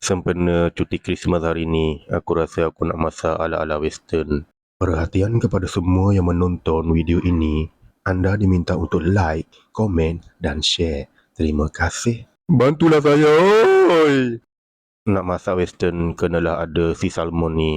Sempena cuti Christmas hari ni, aku rasa aku nak masak ala-ala western. Perhatian kepada semua yang menonton video ini. Anda diminta untuk like, komen dan share. Terima kasih. Bantulah saya, oi! Nak masak western kenalah ada si salmon ni.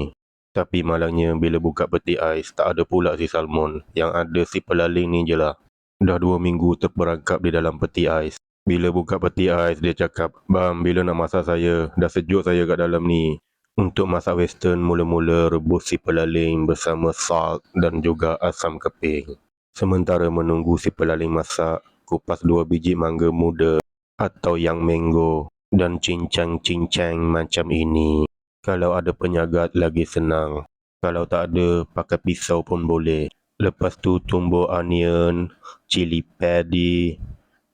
Tapi malangnya bila buka peti ais, tak ada pula si salmon. Yang ada si pelaling ni je lah. Dah 2 minggu terperangkap di dalam peti ais. Bila buka peti ais, dia cakap, "Bam, bila nak masak saya? Dah sejuk saya kat dalam ni." Untuk masak western, mula-mula rebus si pelaling bersama salt dan juga asam keping. Sementara menunggu si pelaling masak, kupas 2 biji mangga muda atau yang mango dan cincang-cincang macam ini. Kalau ada penyagat lagi senang. Kalau tak ada, pakai pisau pun boleh. Lepas tu tumbuk onion, cili padi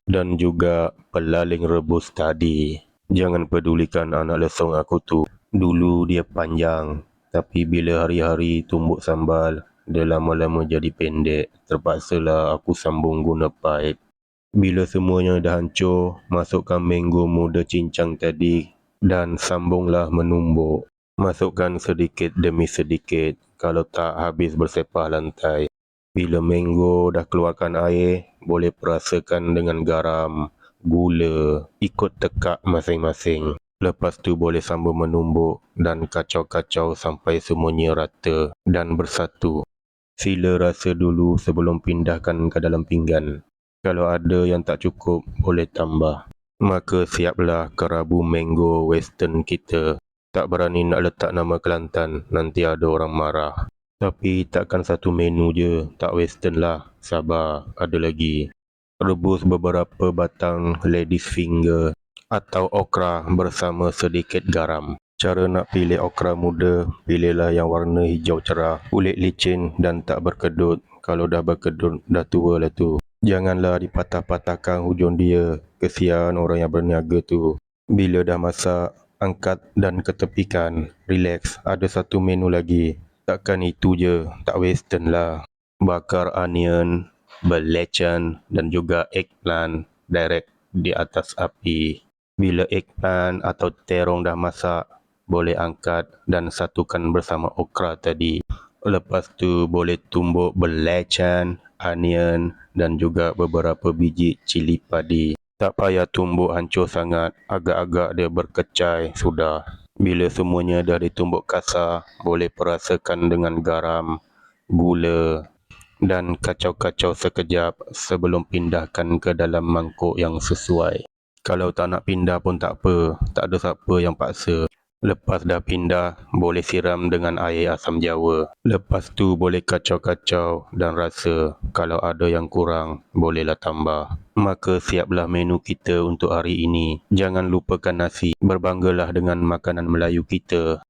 dan juga pelaling rebus tadi. Jangan pedulikan anak lesong aku tu. Dulu dia panjang, tapi bila hari-hari tumbuk sambal, dia lama-lama jadi pendek. Terpaksalah aku sambung guna pipe. Bila semuanya dah hancur, masukkan mango muda cincang tadi dan sambunglah menumbuk. Masukkan sedikit demi sedikit, kalau tak habis bersepah lantai. Bila mango dah keluarkan air, boleh perasakan dengan garam, gula, ikut tekak masing-masing. Lepas tu boleh sambung menumbuk dan kacau-kacau sampai semuanya rata dan bersatu. Sila rasa dulu sebelum pindahkan ke dalam pinggan. Kalau ada yang tak cukup, boleh tambah. Maka siaplah kerabu mango western kita. Tak berani nak letak nama Kelantan, nanti ada orang marah. Tapi takkan satu menu je, tak western lah. Sabar, ada lagi. Rebus beberapa batang ladies finger atau okra bersama sedikit garam. Cara nak pilih okra muda, pilihlah yang warna hijau cerah, kulit licin dan tak berkedut. Kalau dah berkedut, dah tua lah tu. Janganlah dipatah-patahkan hujung dia, kesian orang yang berniaga tu. Bila dah masak, angkat dan ketepikan. Relax, ada satu menu lagi. Takkan itu je, tak western lah. Bakar onion, belacan dan juga eggplant direct di atas api. Bila eggplant atau terong dah masak, boleh angkat dan satukan bersama okra tadi. Lepas tu boleh tumbuk belacan, onion dan juga beberapa biji cili padi. Tak payah tumbuk hancur sangat, agak-agak dia berkecai sudah. Bila semuanya dah ditumbuk kasar, boleh perasakan dengan garam, gula dan kacau-kacau sekejap sebelum pindahkan ke dalam mangkuk yang sesuai. Kalau tak nak pindah pun tak apa, tak ada siapa yang paksa. Lepas dah pindah, boleh siram dengan air asam jawa. Lepas tu boleh kacau-kacau dan rasa. Kalau ada yang kurang, bolehlah tambah. Maka siaplah menu kita untuk hari ini. Jangan lupakan nasi. Berbanggalah dengan makanan Melayu kita.